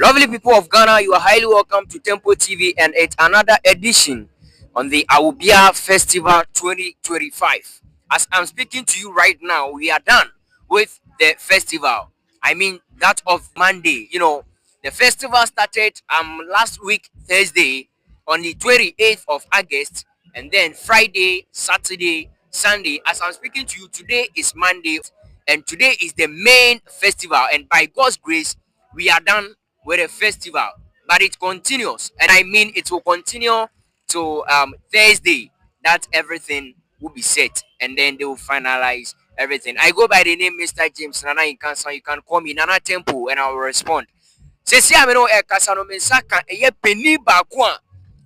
Lovely people of Ghana, you are highly welcome to Tempo TV and it's another edition on the Awubia Festival 2025. As I'm speaking to you right now, we are done with the festival. I mean, that of Monday. The festival started last week, Thursday, on the 28th of August, and then Friday, Saturday, Sunday. As I'm speaking to you, today is Monday, and today is the main festival. And by God's grace, we are done with a festival, but it continues, and I mean it will continue to Thursday. That everything will be set, and then they will finalize everything. I go by the name Mr. James Nana in Cancer. You can call me Nana Temple, and I will respond. Say, see, I'm no Casano Mensaka, a ye penny bakwa,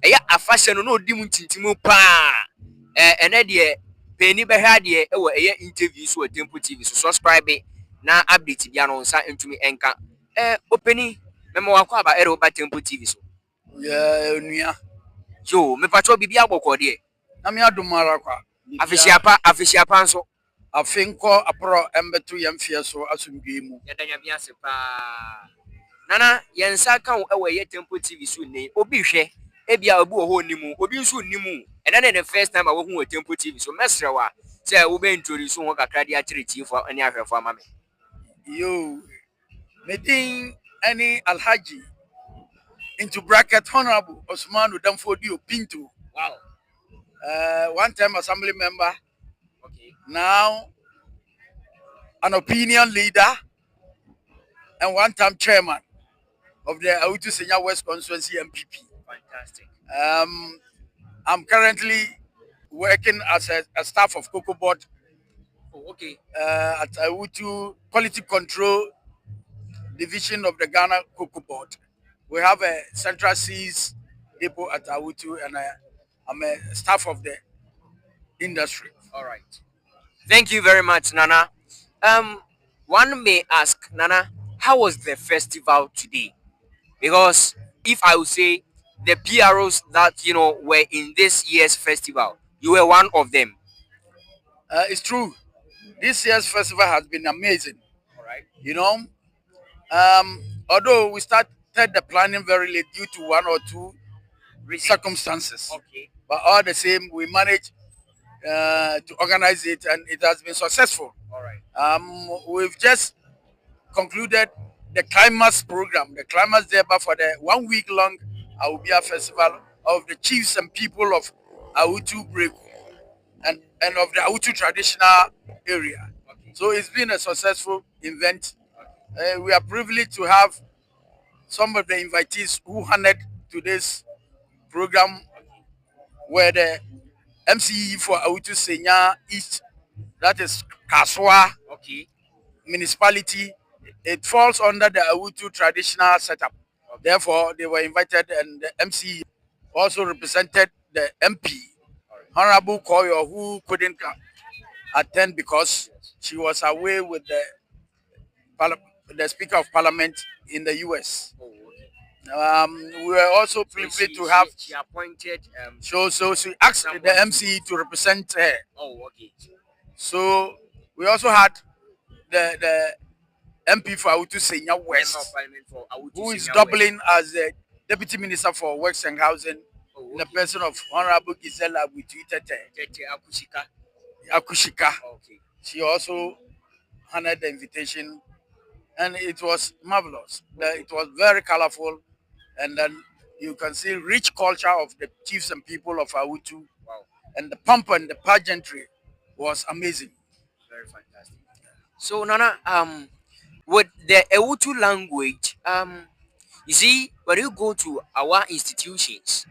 a ye a fashion no dimun tintimu pa, and idea penny behadia, a ye interviews with Temple TV. So subscribe na update Diano into me enka. Opening memo wako aba ero ba Temple TV so. Yeah, nua. Yo, me pacho bibi agboko de. Na me adomara kwa. Afisiapa nso. Afinko apro embetu yemfie so asumdwe mu. Yadanya biase pa. Nana, yensa kan ewe ye Temple TV so ne. Obi hwe, ebia obi wo ho nimu, obi nso nimu. And then the first time I wo hu Temple TV so mesrewa. Say wo be introduce wo kakra de akiriti fo ani ahwefo ama me. Yo. Meeting any Alhaji into bracket Honorable Osman Udamfodio Pinto. Wow. One time assembly member, Okay. now an opinion leader, and one time chairman of the Awutu Senior West Constituency MPP. Fantastic. I'm currently working as a staff of Cocoa Board Oh, okay. at Awutu Quality Control Division of the Ghana Cocoa Board. We have a Central Seas depot at Awutu, and I'm a staff of the industry. All right. Thank you very much, Nana. One may ask, Nana, how was the festival today? Because if I would say the PROs that were in this year's festival, you were one of them. It's true. This year's festival has been amazing. All right. Although we started the planning very late due to one or two circumstances, Okay. but all the same, we managed to organize it, and it has been successful. All right. We've just concluded the climax program, the climax thereby for the 1 week long Awubia festival of the chiefs and people of Awutu Breku and of the Awutu traditional area. Okay. So it's been a successful event. We are privileged to have some of the invitees who honored today's program were the MCE for Awutu Senya East, that is Kaswa Okay. municipality. It falls under the Awutu traditional setup. Okay. Therefore, they were invited, and the MCE also represented the MP, Honorable Koyo, who couldn't attend because she was away with the Speaker of Parliament in the US. Oh, okay. We were also privileged to have. She appointed. So she asked the MCE to represent her. Oh, okay. So we also had the MP for Awutu Senya West, For Awutu who is Senior doubling as the Deputy Minister for Works and Housing, Oh, in the person of Honorable Gisela Wituitete Tete Akushika. Akushika. Okay. She also honored the invitation, and it was marvelous. It was very colorful, and then you can see rich culture of the chiefs and people of Awutu. Wow. And the pomp and the pageantry was amazing. Very fantastic. So Nana, with the Awutu language, you see, when you go to our institutions,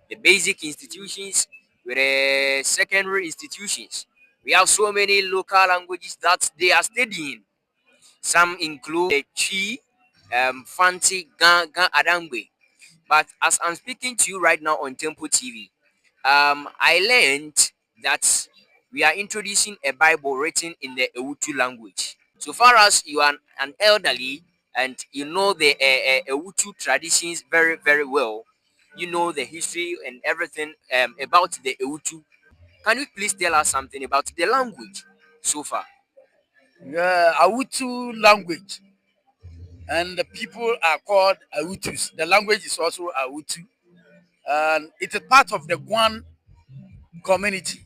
the basic institutions, with the secondary institutions, we have so many local languages that they are studying. Some include the Chi, Fanti, Gan, Adangwe. But as I'm speaking to you right now on Temple TV, I learned that we are introducing a Bible written in the Awutu language. So far as you are an elderly and you know the Awutu traditions very, very well, you know the history and everything about the Awutu. Can you please tell us something about the language so far? Awutu language and the people are called Awutus. The language is also Awutu, and it is part of the Guan community,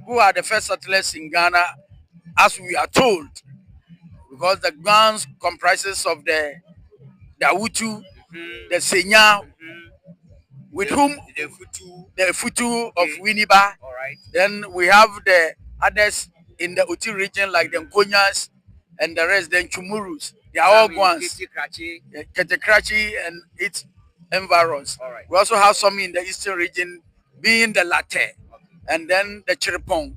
who are the first settlers in Ghana, as we are told, because the Guans comprises of the Awutu, Mm-hmm. the Senya, Mm-hmm. with whom The Futu. the Futu of Okay. Winneba. All right. Then we have the others in the Uti region, like the Nkonyas and the rest, the Chumurus. They are all Some in Guans, Kiti Krachi. Ketekrachi and its environs. All right. We also have some in the eastern region, being the Latte, Okay. and then the Chiripong,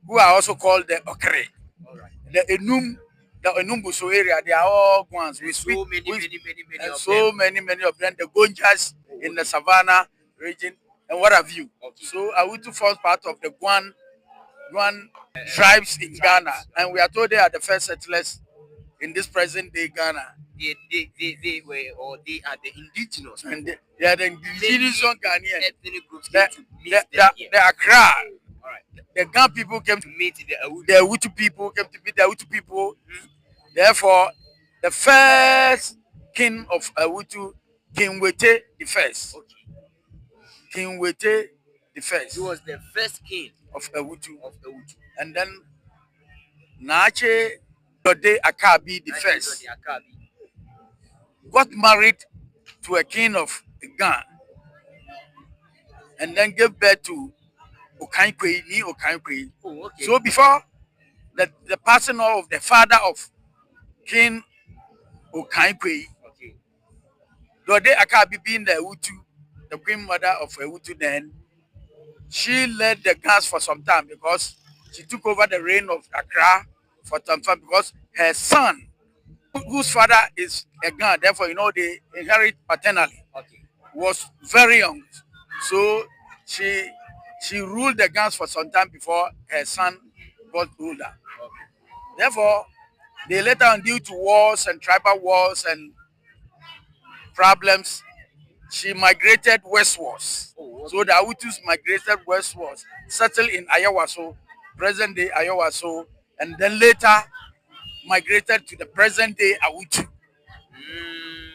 who are also called the Okre. All right. The Enumbuso area, they are all Guans. We There's speak so many, we, many, many, many and of so them. many of them. The Gonjas in the Savannah region, and what have you. Okay. So Awutu forms part of the Guan tribes in Ghana, and we are told they are the first settlers in this present day Ghana. They were, or they are the indigenous And people. they are the indigenous Ghanaian. Ethnic groups came to meet The, them here. the Accra, All right. the Gan people came to To meet the Awutu. the Awutu people, came to meet the Awutu people. Therefore, the first king of Awutu, King Wete the first. Okay. King Wete the first He was the first king of Awutu. of Awutu. And then Naache Dode Akabi the first The Akabi. got married to a king of Gan and then gave birth to Okankwe, Ni Okankwe. Oh, okay. So before the passing of the father of King Okankwe, Okay. Dode Akabi being the Awutu, the queen mother of Awutu then, she led the Gans for some time because she took over the reign of Accra for some time because her son, whose father is a Gan, therefore, they inherit paternally, Okay. was very young. So she ruled the Gans for some time before her son got older. Okay. Therefore, they later on, due to wars and tribal wars and problems, she migrated westwards. Oh, okay. So the Awutus migrated westwards, settled in Ayawaso, present day Ayawaso, and then later migrated to the present day Awutu, Mm.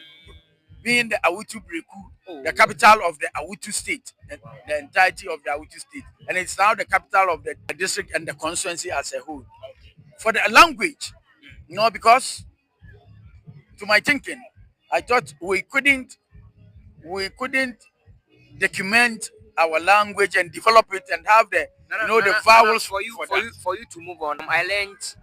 being the Awutu Breku, Oh, the capital of the Awutu state, the entirety of the Awutu state. And it's now the capital of the district and the constituency as a whole. For the language, because to my thinking, I thought we couldn't document our language and develop it and have the the vowels for you that. for you to move on. I learned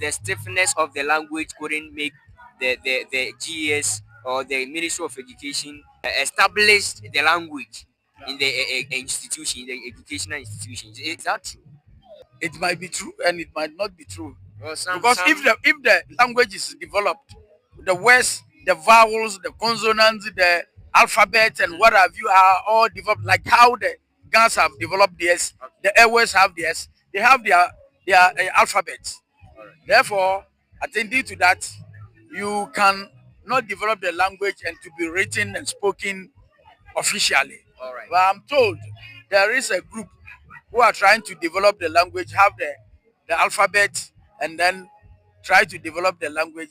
the stiffness of the language couldn't make the GS or the Ministry of Education established the language in the institution, the educational institutions. Is that true? It might be true and it might not be true. Well, Because if the language is developed, the words, the vowels, the consonants, the alphabet, and what have you are all developed, like how the Gans have developed theirs, the Airways have theirs, they have their alphabets. Therefore, I think due to that, you can not develop the language and to be written and spoken officially. all right. But I'm told there is a group who are trying to develop the language, have the alphabet, and then try to develop the language.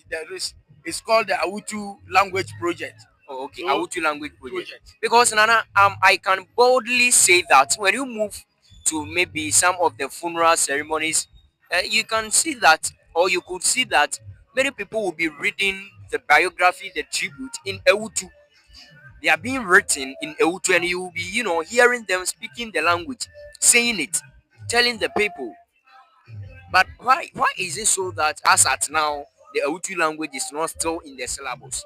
It's called the Awutu Language Project. Oh, okay. So, Awutu language project. Because Nana, I can boldly say that when you move to maybe some of the funeral ceremonies, you can see that, or you could see that many people will be reading the biography, the tribute in Awutu. They are being written in Awutu, and you will be, hearing them speaking the language, saying it, telling the people. But why is it so that as at now the Awutu language is not still in the syllabus?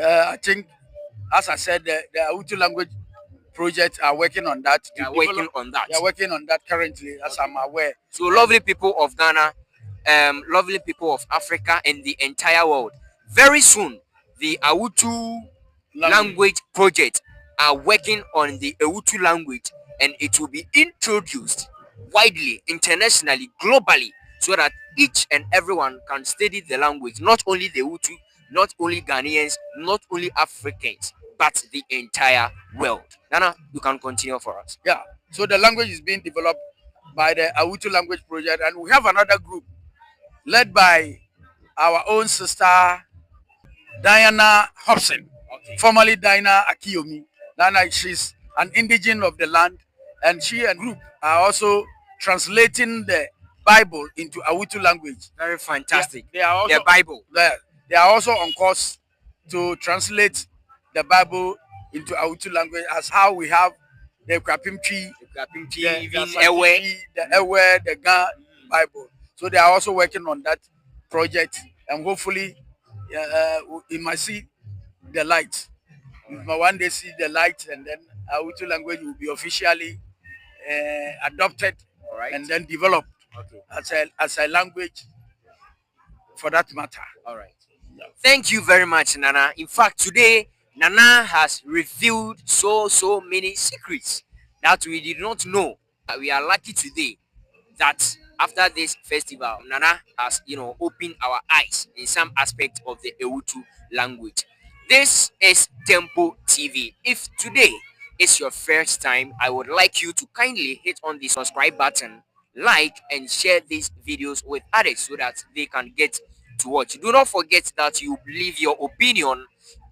I think, as I said, the Awutu Language Project are working on that. They are working on that. They are working on that currently, as I'm aware. So lovely people of Ghana, lovely people of Africa and the entire world. Very soon, the Awutu language project are working on the Awutu language, and it will be introduced widely, internationally, globally, so that each and everyone can study the language, not only the Awutu, not only Ghanaians, not only Africans, but the entire world. Nana, you can continue for us. Yeah. So the language is being developed by the Awutu Language Project, and we have another group led by our own sister Diana Hobson, Okay. formerly Diana Akiyomi. Nana, she's an indigene of the land, and she and group are also translating the Bible into Awutu language. Very They, fantastic. they are also The Bible. they are also on course to translate the Bible into Awutu language, as how we have the Krapim tree, the Even Asante tree, the Ewe, the Ga Bible. So they are also working on that project, and hopefully, we might see the light. We might one day see the light, and then Awutu language will be officially adopted All right. and then developed Okay. as a language for that matter. All right. Thank you very much, Nana. In fact, today Nana has revealed so many secrets that we did not know. We are lucky today that after this festival, Nana has opened our eyes in some aspect of the Ewutu language. This is Tempo TV. If today is your first time, I would like you to kindly hit on the subscribe button, like and share these videos with others so that they can get to watch. Do not forget that you leave your opinion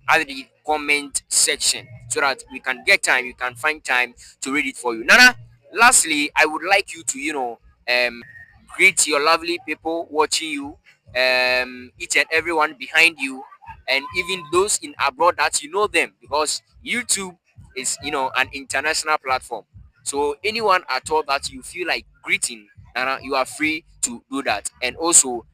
at the comment section so that we can get time, you can find time to read it for you. Nana, lastly, I would like you to greet your lovely people watching you, each and everyone behind you, and even those in abroad that you know them, because YouTube is an international platform. So anyone at all that you feel like greeting, you are free to do that. And also,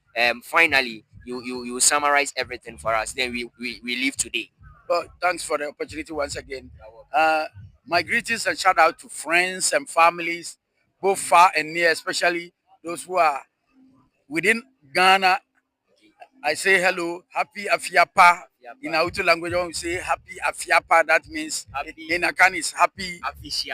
finally, you summarize everything for us, then we leave today. Well, thanks for the opportunity once again. Uh, my greetings and shout out to friends and families, both far and near, especially those who are within Ghana. I say hello, happy Afiapa. In Auto language, when we say happy Afiapa, that means in Akan is happy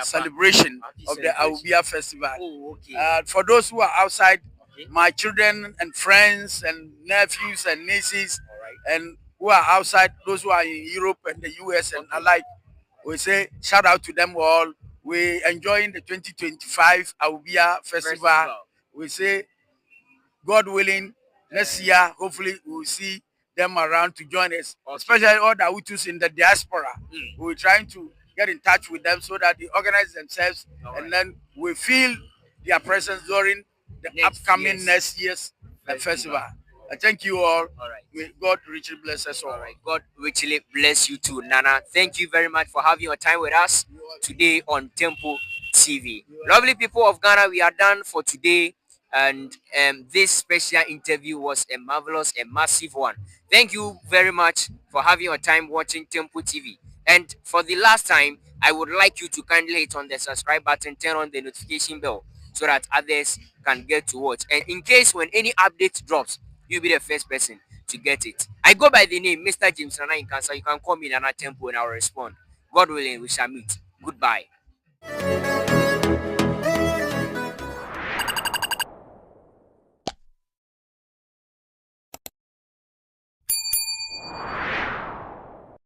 celebration of the Awubia festival. Oh, okay. For those who are outside, Okay. my children and friends and nephews and nieces, All right. and who are outside, those who are in Europe and the US and alike, we say shout out to them all. We enjoying the 2025 Awubia festival. We say God willing, next year, hopefully, we'll see them around to join us, especially all the Hutus in the diaspora. We're trying to get in touch with them so that they organize themselves, and then we feel their presence during the upcoming next year's festival. I thank you all. All right. May God richly bless us all. All right. God richly bless you too, Nana. Thank you very much for having your time with us today on Tempo TV. Lovely people of Ghana, we are done for today. And this special interview was a marvelous, a massive one. Thank you very much for having your time watching Tempo TV. And for the last time, I would like you to kindly hit on the subscribe button, turn on the notification bell so that others can get to watch. And in case when any update drops, you'll be the first person to get it. I go by the name Mr. James Nana in Cancer. You can call me Nana Tempo and I'll respond. God willing, we shall meet. Goodbye.